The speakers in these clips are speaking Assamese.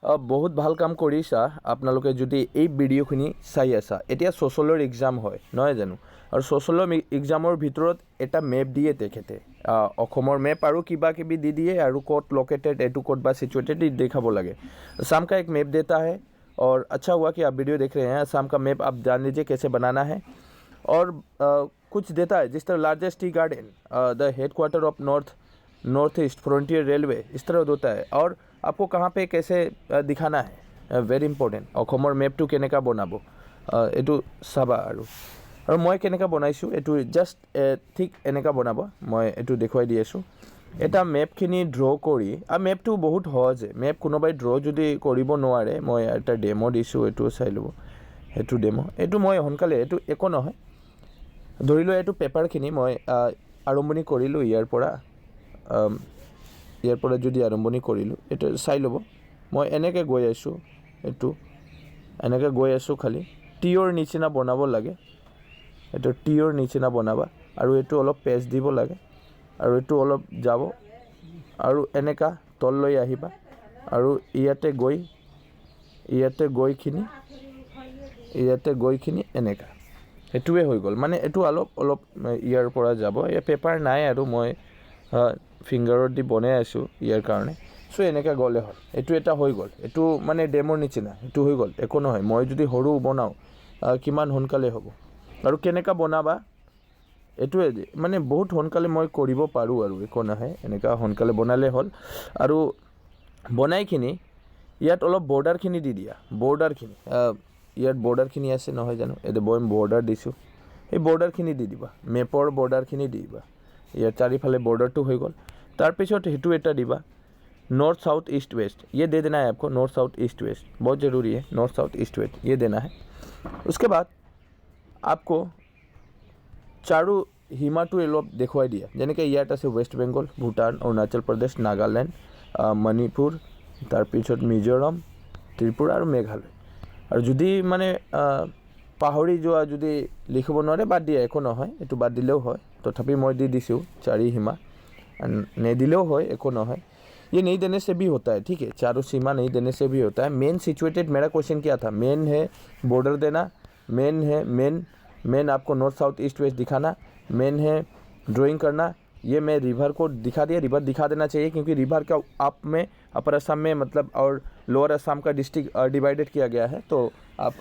বহুত ভাল কাম কৰিছা আপোনালোকে যদি এই ভিডিঅ'খিনি চাই আছা। এতিয়া ছ'চিয়েলৰ এক্সাম হয় নহয় জানো, আৰু ছ'চিয়েলৰ এক্সামৰ ভিতৰত এটা মেপ দিয়ে তেখেতে, অসমৰ মেপ আৰু কিবা কিবি দি দিয়ে আৰু ক'ত লোকেটেড, এইটো ক'ত বা সিচुएटेड দেখাব লাগে। असम का एक मैप देता है और अच्छा हुआ कि आप वीडियो देख रहे हैं। असम का मैप आप जान लीजिए कैसे बनाना है। और कुछ देता है जिस तरह largest tea garden, the headquarter of north east frontier railway, इस तरह होता है। और आपको कहाँ पे कैसे दिखाना है, ভেৰি ইম্পৰ্টেণ্ট। অসমৰ মেপটো কেনেকৈ বনাব এইটো চাবা। আৰু মই কেনেকৈ বনাইছোঁ এইটো জাষ্ট ঠিক এনেকৈ বনাব, মই এইটো দেখুৱাই দি আছোঁ। এটা মেপখিনি ড্ৰ' কৰি, আৰু মেপটো বহুত সহজে, মেপ কোনোবাই ড্ৰ' যদি কৰিব নোৱাৰে, মই এটা ডেমো দিছোঁ, এইটো চাই ল'ব। সেইটো ডেমো, এইটো মই সোনকালে, এইটো একো নহয়। ধৰি লোৱা এইটো পেপাৰখিনি মই আৰম্ভণি কৰিলোঁ ইয়াৰ পৰা যদি আৰম্ভণি কৰিলোঁ, এইটো চাই ল'ব। মই এনেকৈ গৈ আছোঁ, এইটো এনেকৈ গৈ আছোঁ, খালি টিঅ'ৰ নিচিনা বনাব লাগে। এইটো টিঅ'ৰ নিচিনা বনাবা, আৰু এইটো অলপ পেজ দিব লাগে, আৰু এইটো অলপ যাব, আৰু এনেকুৱা তললৈ আহিবা, আৰু ইয়াতে গৈখিনি এনেকুৱা, সেইটোৱে হৈ গ'ল। মানে এইটো অলপ ইয়াৰ পৰা যাব, এই পেপাৰ নাই আৰু মই ফিংগাৰত দি বনাই আছোঁ ইয়াৰ কাৰণে। চ' এনেকৈ গ'লে হ'ল, এইটো এটা হৈ গ'ল। এইটো মানে ডেমোৰ নিচিনা, এইটো হৈ গ'ল, একো নহয়। মই যদি সৰু বনাওঁ কিমান সোনকালে হ'ব। আৰু কেনেকৈ বনাবা এইটোৱে মানে বহুত সোনকালে মই কৰিব পাৰোঁ, আৰু একো নহয়, এনেকুৱা সোনকালে বনালে হ'ল। আৰু বনাইখিনি ইয়াত অলপ বৰ্ডাৰখিনি দি দিয়া, বৰ্ডাৰখিনি ইয়াত বৰ্ডাৰখিনি আছে নহয় জানো, এইটো মই বৰ্ডাৰ দিছোঁ, সেই বৰ্ডাৰখিনি দি দিবা, মেপৰ বৰ্ডাৰখিনি দি দিবা। ইয়াত চাৰিফালে বৰ্ডাৰটো হৈ গ'ল। তাৰপিছত সেইটো এটা দিবা, नॉर्थ साउथ ईस्ट वेस्ट, ये दे देना है आपको। नॉर्थ साउथ ईस्ट वेस्ट बहुत ज़रूरी है, नॉर्थ साउथ ईस्ट वेस्ट ये देना है। उसके बाद आपको चारों সীমাটো অলপ দেখুৱাই দিয়া, যেনেকৈ ইয়াত আছে ৱেষ্ট বেংগল, ভূটান, অৰুণাচল প্ৰদেশ, নাগালেণ্ড, মণিপুৰ, তাৰপিছত মিজোৰাম, ত্ৰিপুৰা আৰু মেঘালয়। আৰু যদি মানে পাহৰি যোৱা, যদি লিখিব নোৱাৰে বাদ দিয়া, একো নহয়, এইটো বাদ দিলেও হয়। তথাপি মই দি দিছোঁ চাৰি সীমা, নিদিলেও হয়, একো নহয়। ये नहीं देने से भी होता है, ठीक है, चारों सीमा नहीं देने से भी होता है। मेन सिचुएटेड, मेरा क्वेश्चन क्या था, मेन है बॉर्डर देना, मेन है मेन आपको नॉर्थ साउथ ईस्ट वेस्ट दिखाना, मेन है ड्राइंग करना। ये मैं रिवर को दिखा दिया, रिवर दिखा देना चाहिए, क्योंकि रिवर का आप में अपर असम में मतलब और लोअर असम का डिस्ट्रिक्ट डिवाइडेड किया गया है, तो आप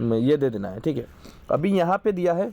ये दे देना है, ठीक है। अभी यहाँ पे दिया है,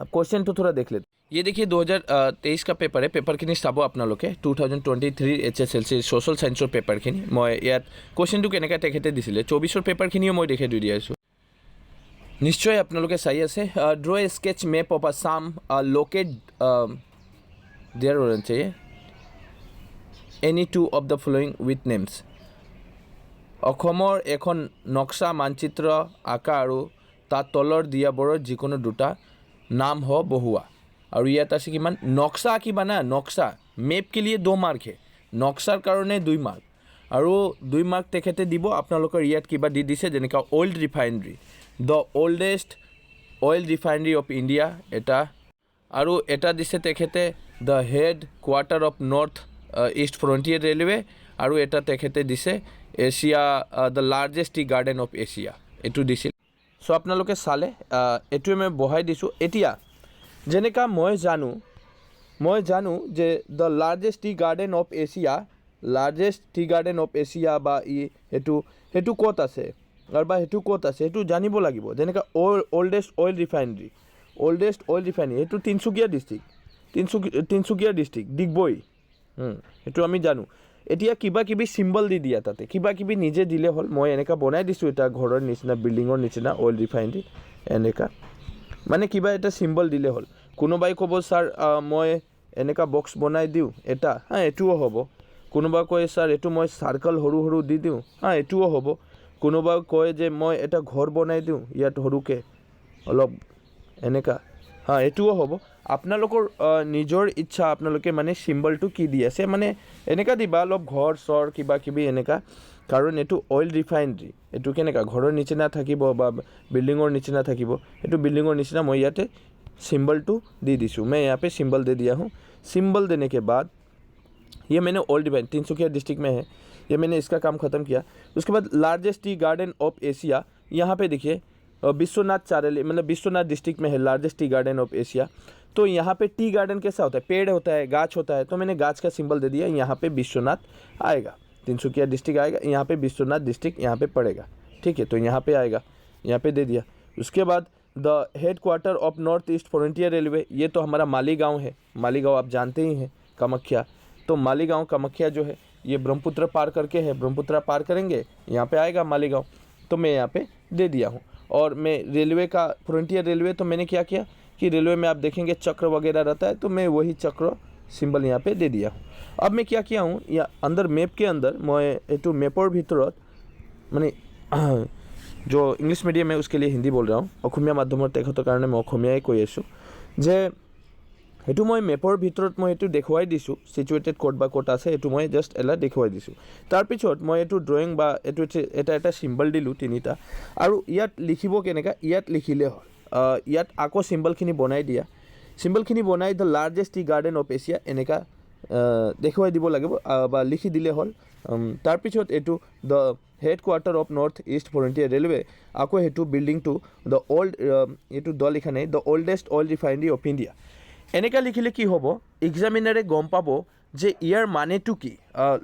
अब क्वेश्चन तो थोड़ा देख लेते। ये देखिए 2023 का पेपर है, पेपरखिनि চাব আপোনালোকে। 2023 HSLC ছ'চিয়েল ছায়েন্সৰ পেপাৰখিনি মই ইয়াত কুৱেশ্যনটো কেনেকৈ তেখেতে দিছিলে, 24ৰ পেপাৰখিনিও মই দেখাই দি আছোঁ। নিশ্চয় আপোনালোকে চাই আছে। Draw a sketch map of Assam, locate there হৈছে any two of the following with names. অসমৰ এখন নক্সা মানচিত্ৰ আঁকা, আৰু তাৰ তলৰ দিয়াবোৰৰ যিকোনো দুটা নাম বহুৱা। আৰু ইয়াত আছে কিমান, নক্সা আঁকিবা না, নক্সা মেপ के लिए 2 মাৰ্ক হে, নক্সাৰ কাৰণে 2 মাৰ্ক, আৰু 2 মাৰ্ক তেখেতে দিব। আপোনালোকৰ ইয়াত কিবা দি দিছে, যেনেকৈ oil refinery, the oldest oil refinery of India এটা, আৰু এটা দিছে তেখেতে the head quarter of north east frontier railway, আৰু এটা তেখেতে দিছে Asia, the largest tea garden of Asia, এইটো দিছিল। চ' আপোনালোকে চালে, এইটোৱে মই বহাই দিছোঁ। এতিয়া যেনেকৈ মই জানো যে the largest tea garden of Asia, বা সেইটো ক'ত আছে, আৰু বা সেইটো ক'ত আছে, সেইটো জানিব লাগিব। যেনেকৈ অল্ডেষ্ট অইল ৰিফাইনেৰী, সেইটো তিনিচুকীয়া ডিষ্ট্ৰিক্ট, ডিগবৈ, সেইটো আমি জানো। এতিয়া কিবা কিবি চিম্বল দি দিয়া, তাতে কিবা কিবি নিজে দিলে হ'ল। মই এনেকৈ বনাই দিছোঁ, এটা ঘৰৰ নিচিনা, বিল্ডিঙৰ নিচিনা, অইল ৰিফাইনেৰী এনেকুৱা, মানে কিবা এটা চিম্বল দিলে হ'ল। কোনোবাই ক'ব ছাৰ মই এনেকুৱা বক্স বনাই দিওঁ এটা, এইটোও হ'ব। কোনোবাই কয় ছাৰ এইটো মই চাৰ্কল সৰু সৰু দি দিওঁ, এইটোও হ'ব। কোনোবাই কয় যে মই এটা ঘৰ বনাই দিওঁ ইয়াত সৰুকৈ অলপ এনেকুৱা, এইটোও হ'ব। আপোনালোকৰ নিজৰ ইচ্ছা, আপোনালোকে মানে চিম্বলটো কি দি আছে, মানে এনেকুৱা দিবা, অলপ ঘৰ চৰ কিবা কিবি এনেকুৱা। কাৰণ এইটো অইল ৰিফাইনেৰী, এইটো কেনেকুৱা ঘৰৰ নিচিনা থাকিব বা বিল্ডিঙৰ নিচিনা থাকিব, এইটো বিল্ডিঙৰ নিচিনা। মই ইয়াতে सिंबल टू दे दीजिए, मैं यहाँ पे सिंबल दे दिया हूँ। सिंबल देने के बाद ये मैंने ओल्ड डिवाइन, तिनसुकिया डिस्ट्रिक्ट में है, ये मैंने इसका काम ख़त्म किया। उसके बाद largest tea garden of Asia, यहाँ पे देखिए विश्वनाथ चारले मतलब विश्वनाथ डिस्ट्रिक्ट में है largest tea garden of Asia. तो यहाँ पे टी गार्डन कैसा होता है, पेड़ होता है, गाछ होता है, तो मैंने गाछ का सिंबल दे दिया, यहाँ पे विश्वनाथ आएगा, तिनसुकिया डिस्ट्रिक्ट आएगा, यहाँ पे विश्वनाथ डिस्ट्रिक्ट यहाँ पे पड़ेगा, ठीक है, तो यहाँ पे आएगा, यहाँ पे दे दिया। उसके बाद the head quarter of north east frontier railway, ये तो हमारा मालीगांव है, मालीगांव आप जानते ही हैं, कामाख्या, तो मालीगांव कामाख्या जो है ये ब्रह्मपुत्र पार करके है, ब्रह्मपुत्र पार करेंगे यहाँ पे आएगा मालीगांव, तो मैं यहाँ पे दे दिया हूँ। और मैं रेलवे का फ्रंटियर रेलवे, तो मैंने क्या किया कि रेलवे में आप देखेंगे चक्र वगैरह रहता है, तो मैं वही चक्र सिंबल यहाँ पे दे दिया हूँ। अब मैं क्या किया हूँ, या अंदर मैप के अंदर मैं एटू मैपर भितरत माने जो इंग्लिश मीडियम है उसके लिए हिंदी बोल रहा हूँ, अসমীয়া माध्यমৰ তেখেতৰ কাৰণে মই অসমীয়াই কৈ আছোঁ যে সেইটো মই মেপৰ ভিতৰত মই এইটো দেখুৱাই দিছোঁ, ছিটুৱেটেড ক'ত বা ক'ত আছে এইটো মই জাষ্ট এলা দেখুৱাই দিছোঁ। তাৰপিছত মই এইটো ড্ৰয়িং বা এইটো এটা চিম্বল দিলোঁ তিনিটা, আৰু ইয়াত লিখিব কেনেকৈ, ইয়াত লিখিলে হ'ল, ইয়াত আকৌ চিম্বলখিনি বনাই দিয়া, চিম্বলখিনি বনাই the largest tea garden of Asia এনেকুৱা দেখুৱাই দিব লাগিব বা লিখি দিলে হ'ল। তাৰপিছত এইটো the head quarter of north east frontier railway, আকৌ সেইটো বিল্ডিংটো দ্য অল্ড, এইটো দ লিখা নাই, the oldest oil refinery of India, এনেকৈ লিখিলে কি হ'ব, এক্সামিনাৰে গম পাব যে ইয়াৰ মানেটো কি,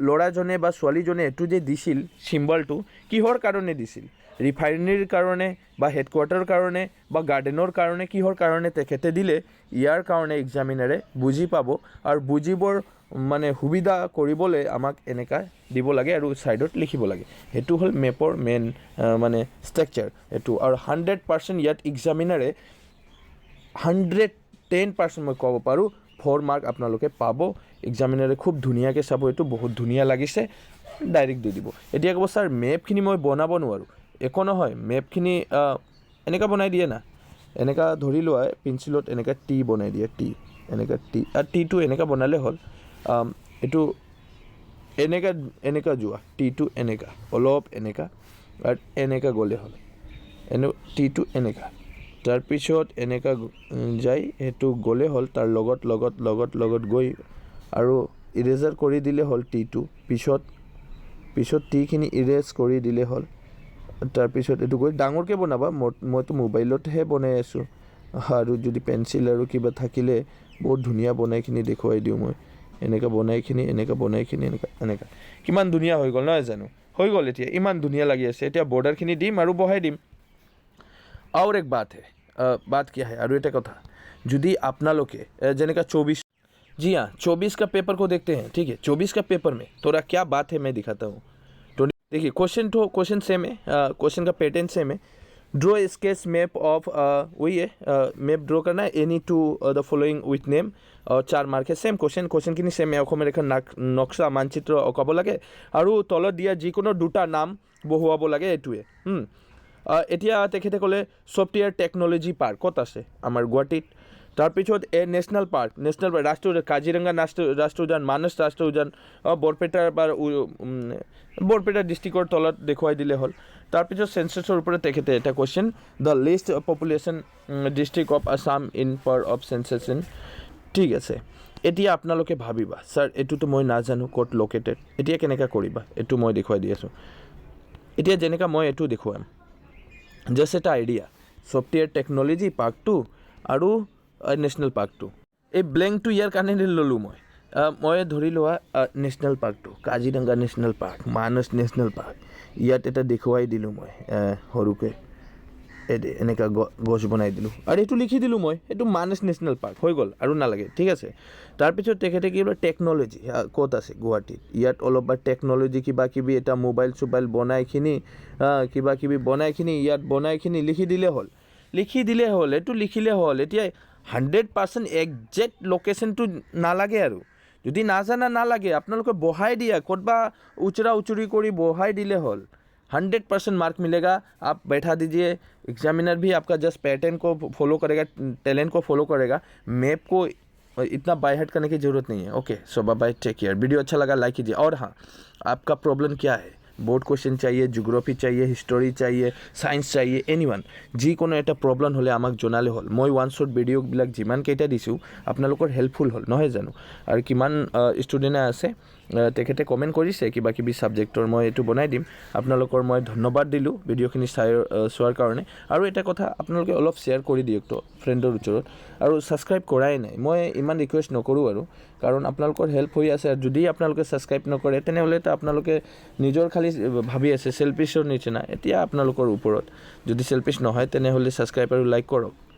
ল'ৰাজনে বা ছোৱালীজনে এইটো যে দিছিল চিম্বলটো কিহৰ কাৰণে দিছিল, ৰিফাইনেৰীৰ কাৰণে বা হেডকোৱাৰ্টাৰৰ কাৰণে বা গাৰ্ডেনৰ কাৰণে, কিহৰ কাৰণে তেখেতে দিলে, ইয়াৰ কাৰণে এক্সামিনাৰে বুজি পাব, আৰু বুজিবৰ মানে সুবিধা কৰিবলৈ আমাক এনেকুৱা দিব লাগে আৰু ছাইডত লিখিব লাগে। সেইটো হ'ল মেপৰ মেইন মানে ষ্ট্ৰাকচাৰ এইটো, আৰু 100% ইয়াত এক্সামিনাৰে 110% মই ক'ব পাৰোঁ 4 মাৰ্ক আপোনালোকে পাব। এক্সামিনাৰে খুব ধুনীয়াকৈ চাব, এইটো বহুত ধুনীয়া লাগিছে, ডাইৰেক্ট দি দিব। এতিয়া ক'ব ছাৰ মেপখিনি মই বনাব নোৱাৰোঁ, একো নহয়, মেপখিনি এনেকুৱা বনাই দিয়ে না, এনেকুৱা ধৰি লোৱা পেঞ্চিলত এনেকুৱা টি বনাই দিয়ে, টি এনেকুৱা টি, আৰু টিটো এনেকুৱা বনালে হ'ল, এইটো এনেকুৱা যোৱা, টিটো এনেকুৱা অলপ এনেকুৱা, আৰু এনেকুৱা গ'লে হ'ল, টিটো এনেকুৱা, তাৰপিছত এনেকুৱা যাই সেইটো গ'লে হ'ল, তাৰ লগত গৈ আৰু ইৰেজাৰ কৰি দিলে হ'ল টিটো, পিছত টিখিনি ইৰেজ কৰি দিলে হ'ল। তাৰপিছত এইটো গৈ ডাঙৰকৈ বনাবা, মইতো মোবাইলতহে বনাই আছোঁ, আৰু যদি পেঞ্চিল আৰু কিবা থাকিলে বহুত ধুনীয়া বনাইখিনি দেখুৱাই দিওঁ মই, এনেকুৱা বনাইখিনি এনেকুৱা কিমান ধুনীয়া হৈ গ'ল নহয় জানো, হৈ গ'ল এতিয়া, ইমান ধুনীয়া লাগি আছে। এতিয়া বৰ্ডাৰখিনি দিম আৰু বহাই দিম। और एक बात है, बात क्या है, और এটা কথা, যদি আপনালোকে যেনেকা 24, जी हाँ 24 का पेपर को देखते हैं, ठीक है, 24 का पेपर में थोड़ा क्या बात है मैं दिखाता हूँ। तो देखिए क्वेश्चन सेम है, क्वेश्चन का पैटर्न सेम है, ड्रॉ स्केच मैप ऑफ, वही है, मैप ड्रॉ करना है, any two the following with name, और 4 मार्क है, सेम क्वेश्चनখিনি सेम है, অসমৰ এখন নক্সা মানচিত্ৰ অঁকাব লাগে, আৰু তলত দিয়া যিকোনো দুটা নাম বহুৱাব লাগে, এইটোৱে। এতিয়া তেখেতে ক'লে ছফ্টৱেৰ টেকন'লজি পাৰ্ক ক'ত আছে, আমাৰ গুৱাহাটীত। তাৰপিছত নেশ্যনেল পাৰ্ক, ৰাষ্ট্ৰীয় উদ্যান, কাজিৰঙা ৰাষ্ট্ৰীয় উদ্যান, মানস ৰাষ্ট্ৰীয় উদ্যান, বৰপেটা ডিষ্ট্ৰিক্টৰ তলত দেখুৱাই দিলে হ'ল। তাৰপিছত চেঞ্চাছৰ ওপৰত তেখেতে এটা question, the least population district of Assam in per of census, ঠিক আছে। এতিয়া আপোনালোকে ভাবিবা ছাৰ এইটোতো মই নাজানো ক'ত লোকেটেড, এতিয়া কেনেকৈ কৰিবা, এইটো মই দেখুৱাই দি আছোঁ। এতিয়া যেনেকৈ মই এইটো দেখুৱাম, জাষ্ট এটা আইডিয়া, ছফ্টৱেৰ টেকন'লজি পাৰ্ক 2 আৰু নেশ্যনেল পাৰ্ক 2, এই ব্লেংকটো ইয়াৰ কাৰণে ল'লোঁ মই ধৰি লোৱা নেশ্যনেল পাৰ্কটো, কাজিৰঙা নেশ্যনেল পাৰ্ক, মানস নেশ্যনেল পাৰ্ক, ইয়াত এটা দেখুৱাই দিলোঁ মই সৰুকৈ, এনেকুৱা গছ বনাই দিলোঁ, আৰু এইটো লিখি দিলোঁ মই, এইটো মানস নেশ্যনেল পাৰ্ক হৈ গ'ল, আৰু নালাগে, ঠিক আছে। তাৰপিছত তেখেতে কি বোলে টেকন'লজি ক'ত আছে, গুৱাহাটীত, ইয়াত অলপ বা টেকন'লজি কিবা কিবি এটা মোবাইল চোবাইল বনাইখিনি কিবা কিবি বনাইখিনি ইয়াত বনাইখিনি লিখি দিলে হ'ল, এইটো লিখিলে হ'ল। এতিয়া 100% একজেক্ট লোকেশ্যনটো নালাগে, আৰু যদি নাজানা নালাগে, আপোনালোকে বহাই দিয়া, ক'তবা উচৰি কৰি বহাই দিলে হ'ল, 100% मार्क मिलेगा। आप बैठा दीजिए, एग्जामिनर भी आपका जस्ट पैटर्न को फॉलो करेगा, टैलेंट को फॉलो करेगा, मैप को इतना बाय हार्ट करने की ज़रूरत नहीं है। ओके, सो बाय, टेक केयर। वीडियो अच्छा लगा लाइक कीजिए। और हाँ, आपका प्रॉब्लम क्या है, बोर्ड क्वेश्चन चाहिए, जियोग्राफी चाहिए, हिस्टरी चाहिए, साइंस चाहिए, एनीवन যিকোনো এটা প্ৰব্লেম হ'লে আমাক জনালে হ'ল। মই ওৱান শ্বট ভিডিঅ'বিলাক যিমানকেইটা দিছোঁ আপোনালোকৰ হেল্পফুল হ'ল নহয় জানো, আৰু কিমান ষ্টুডেণ্টে আছে তেখেতে কমেণ্ট কৰিছে কিবা কিবি ছাবজেক্টৰ মই এইটো বনাই দিম আপোনালোকৰ মই ধন্যবাদ দিলোঁ ভিডিঅ'খিনি চোৱাৰ কাৰণে আৰু এটা কথা আপোনালোকে অলপ শ্বেয়াৰ কৰি দিয়ক তো ফ্ৰেণ্ডৰ ওচৰত আৰু ছাবস্ক্ৰাইব কৰাই নাই মই ইমান ৰিকুৱেষ্ট নকৰোঁ আৰু কাৰণ আপোনালোকৰ হেল্প হৈ আছে আৰু যদি আপোনালোকে ছাবস্ক্ৰাইব নকৰে তেনেহ'লেতো আপোনালোকে নিজৰ খালি ভাবি আছে চেলফিছৰ নিচিনা এতিয়া আপোনালোকৰ ওপৰত যদি চেলফিছ নহয় তেনেহ'লে ছাবস্ক্ৰাইব আৰু লাইক কৰক